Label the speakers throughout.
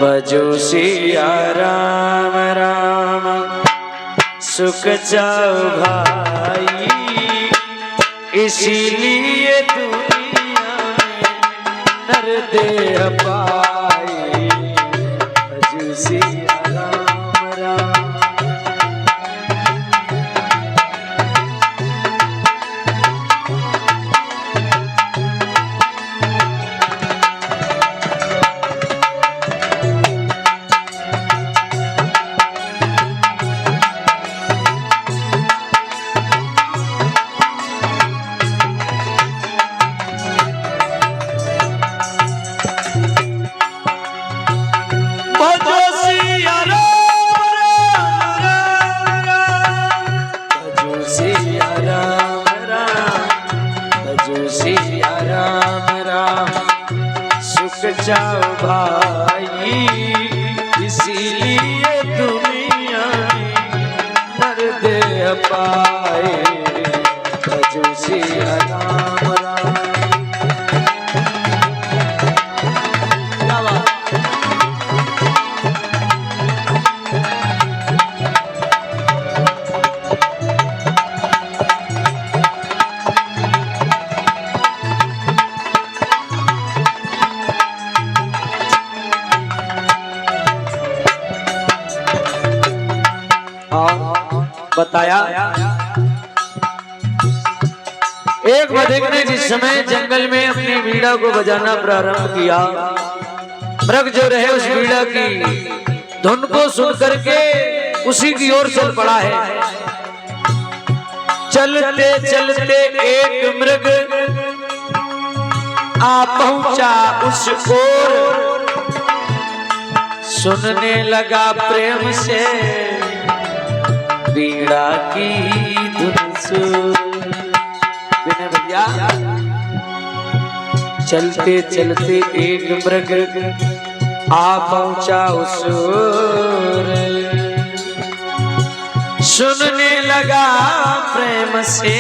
Speaker 1: भजो सिया राम राम सुख जाओ भाई, इसीलिए दुनिया में नर देह पाई। भजो सिया राम राम। जाओ भाई, इसीलिए दुनिया में नर देह पाए। भजो सिया राम राम। बताया एक बधिक ने जिस समय जंगल में अपनी वीणा को बजाना प्रारंभ किया, मृग जो रहे उस वीणा की धुन को सुन करके उसी की ओर चल पड़ा है। चलते चलते एक मृग आ पहुंचा उस ओर, सुनने लगा प्रेम से वीणा की धुन सुन। भैया चलते चलते एक मृग आ पहुंचा उस ओर, सुनने लगा प्रेम से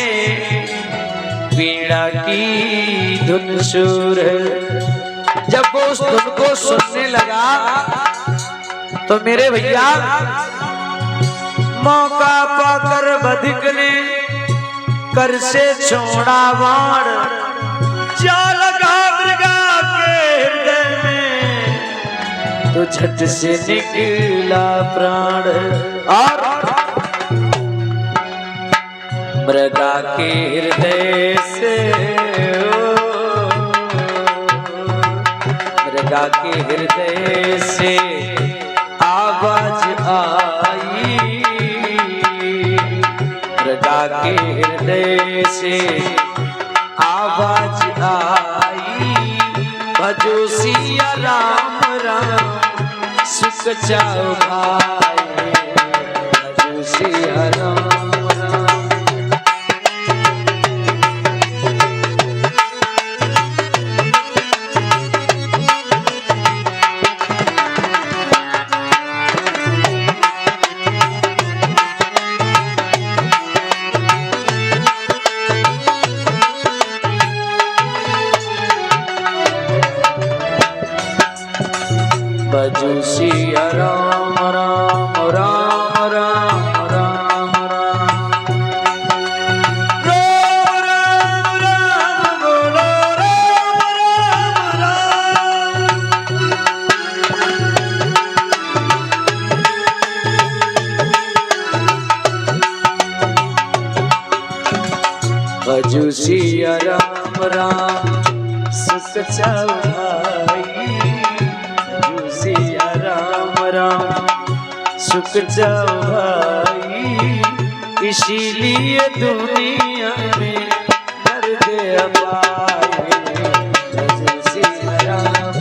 Speaker 1: वीणा की धुन सुर। जब वो उस धुन को सुनने लगा तो मेरे भैया मौका पाकर बधिक ने कर से छोड़ा बाण, जा लगा मृगा के हृदय में तो झट से निकला प्राण। और मृगा के हृदय से मृगा के हृदय से आवाज आई, मृगा के हृदय से आवाज आई। भजो सिया राम राम सुख जाओ भाई। भजो सिया राम राम। भजो सिया राम राम राम राम राम राम। राम राम बोलो राम राम। भजो सिया राम राम सुख जाओ भाई। सिया राम राम सुख जाओ भाई, इसीलिए दुनिया में दर्द पाए। भजो सिया राम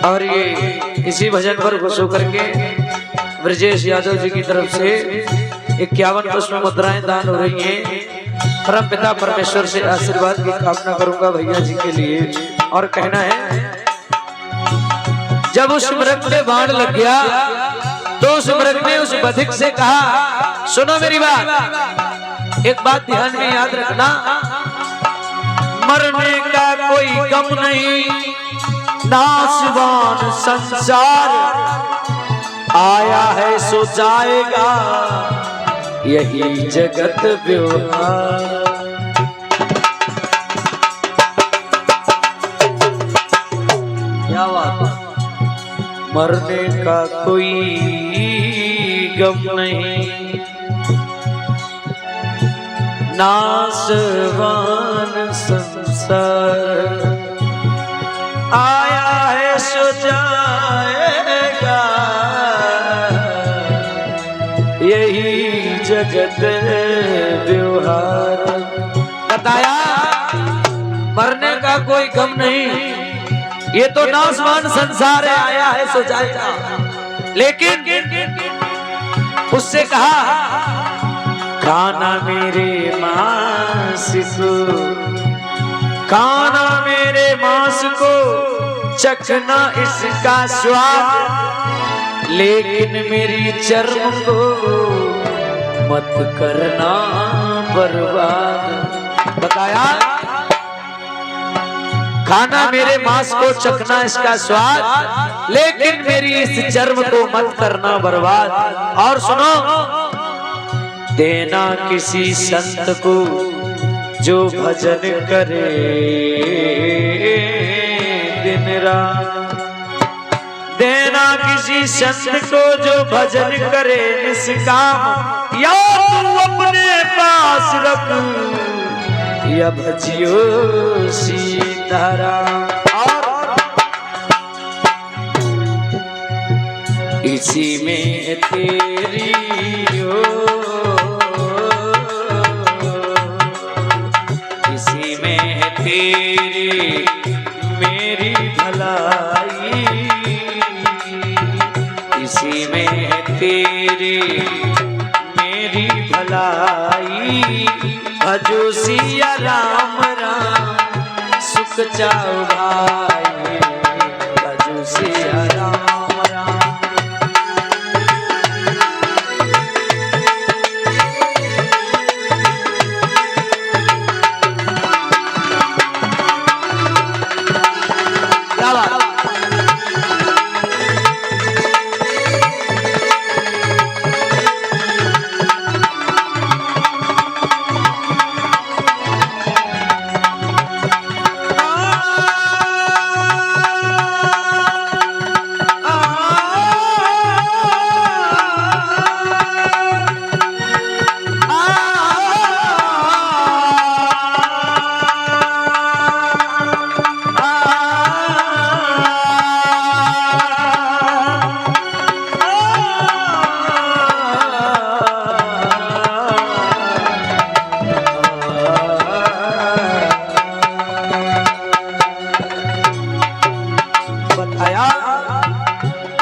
Speaker 1: और ये इसी भजन पर खुश होकर के ब्रजेश यादव जी की तरफ से 51 पुष्प मुद्राएं दान हो रही हैं। परम पिता परमेश्वर से आशीर्वाद की कामना करूंगा भैया जी के लिए। और कहना है, जब उस मृग पे बाण लग गया तो उस मृग ने उस बधिक से कहा, सुनो मेरी बात, एक बात ध्यान में याद रखना, मरने का कोई गम नहीं, नासवान संसार, आया है सो जाएगा, यही जगत व्यवहार। क्या बात, मरने का कोई गम नहीं, नासवान संसार, आया है सो जाएगा, यही जगत व्यवहार। बताया मरने का कोई गम नहीं, ये तो नासवान संसार है, आया है सो जाएगा। लेकिन उससे कहा, खाना मेरे मांस को, खाना मेरे मांस को, चखना इसका स्वाद, लेकिन मेरी चर्म को मत करना बर्बाद। बताया खाना मेरे मांस को, चखना इसका स्वाद, लेकिन मेरी इस चर्म को मत करना बर्बाद। और सुनो, देना किसी संत को जो भजन करे दिन रात, देना किसी संत को जो भजन करे निष्काम, या तू अपने पास रख या भजियो सीताराम। और इसी में तेरी हो, इसी में तेरी मेरी भलाई, इसी में तेरी मेरी भलाई, भजो सिया राम राम सुख जाओ भाई, भजो सिया राम राम।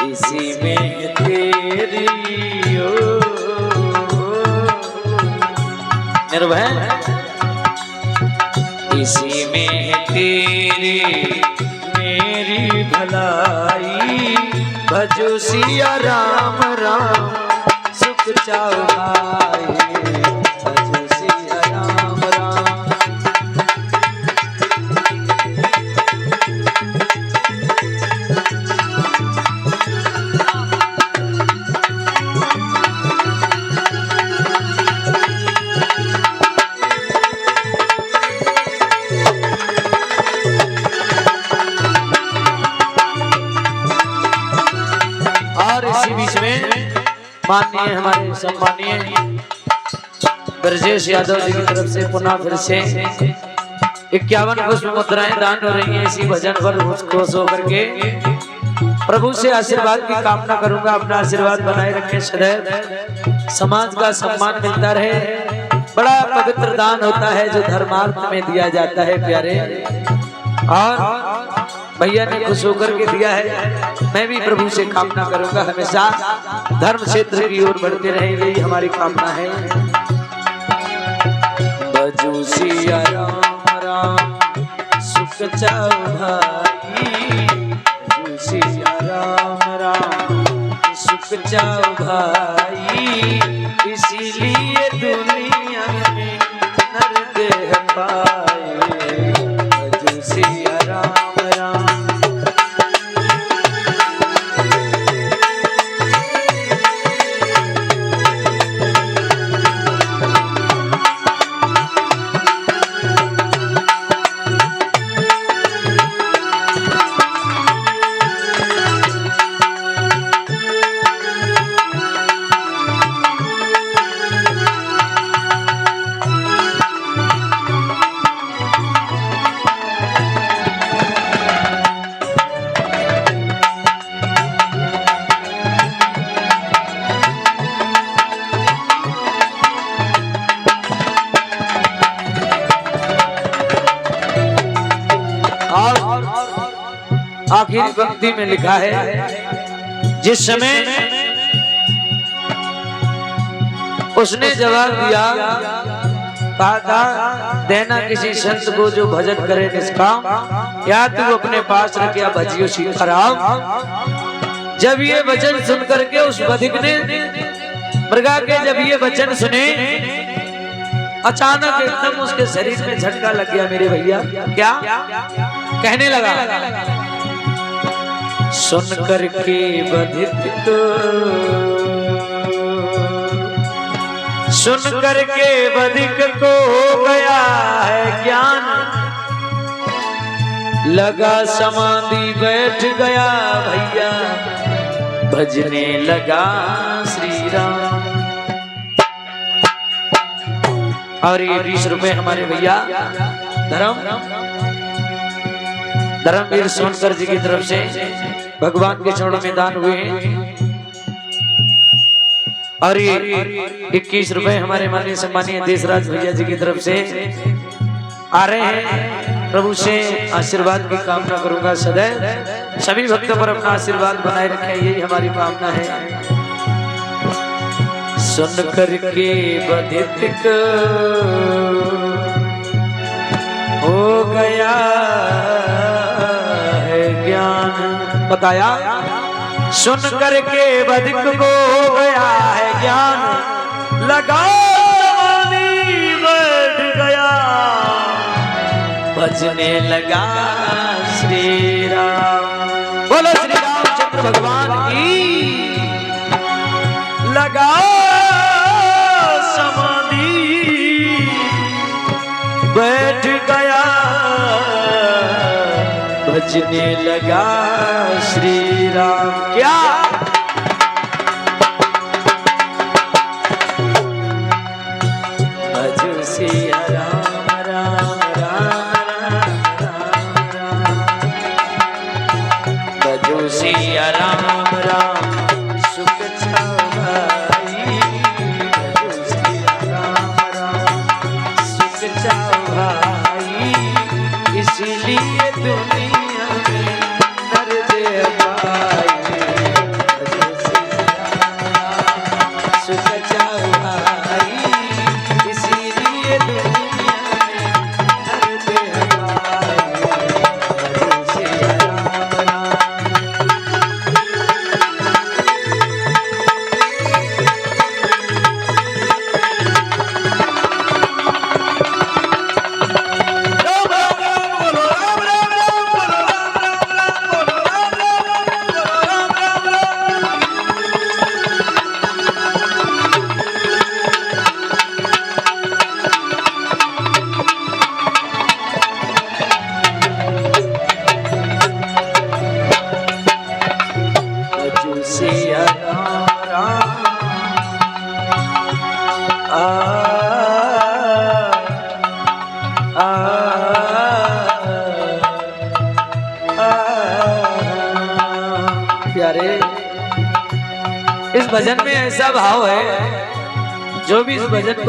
Speaker 1: इसी में तेरी निर्भय, इसी में तेरी मेरी भलाई, भजो सिया राम राम सुख चाओ भाई, भजो सिया राम राम। माननीय हमारे सम्मानीय ब्रजेश यादव जी की तरफ से पुनः फिर से 51 पुष्प मुद्राएं दान हो रही हैं। इसी भजन पर खुश होकर के प्रभु से आशीर्वाद की कामना करूंगा। अपना आशीर्वाद बनाए रखें, सदैव समाज का सम्मान मिलता रहे। बड़ा पवित्र दान होता है जो धर्मार्थ में दिया जाता है प्यारे। और भैया ने खुश होकर के दिया है। मैं भी प्रभु से कामना करूंगा हमेशा धर्म क्षेत्र की ओर बढ़ते रहे, यही हमारी कामना है। भजू सिया राम राम सुख चाओ भाई, भजू सिया राम राम सुख चाओ भाई, इसीलिए दुनिया में नर देह पाए। भजू सिया राम राम। आखिरी पंक्ति में लिखा है, जिस समय उसने जवाब दिया, कहा था देना किसी संत को जो भजन करे निष्काम, या तू अपने पास रख या भजियो सीताराम। जब ये वचन सुन करके उस बधिक ने मृगा के जब ये वचन सुने, अचानक एकदम उसके शरीर में झटका लग गया। मेरे भैया क्या कहने लगा, सुन करके बधिक को, सुन करके बधिक को हो गया है ज्ञान, लगा समाधि बैठ गया भैया, भजने लगा श्री राम। और ये 20 रुपए हमारे भैया धर्मवीर सोनकर जी की तरफ से भगवान के चरणों में दान हुए हैं। और ये 21 रुपए हमारे माननीय सम्मानीय देशराज भैया जी की तरफ से आ रहे हैं। प्रभु से आशीर्वाद की कामना करूंगा, सदैव सभी भक्तों पर अपना आशीर्वाद बनाए रखें, यही हमारी कामना है। सुन करके बधिक हो गया है ज्ञान, बताया सुन करके बधिक को हो गया है ज्ञान, लगा बैठ गया, भजने लगा श्री राम। बोलो श्री रामचंद्र भगवान की। लगा समाधि बैठ गया, भजने लगा श्री राम। क्या भजो सिया राम राम राम राम राम, भजो सिया राम राम सुख छाओ भाई, भजो सिया राम राम सुख छाओ भाई, इसलिए दुनिया में नर दे पाए। भजो सिया राम सुख छाओ भाई, इसलिए दुनिया में नर दे पाए। भजो सिया राम राम। सिया राम राम आ आ आ प्यारे, इस भजन में ऐसा भाव है, जो भी इस भजन को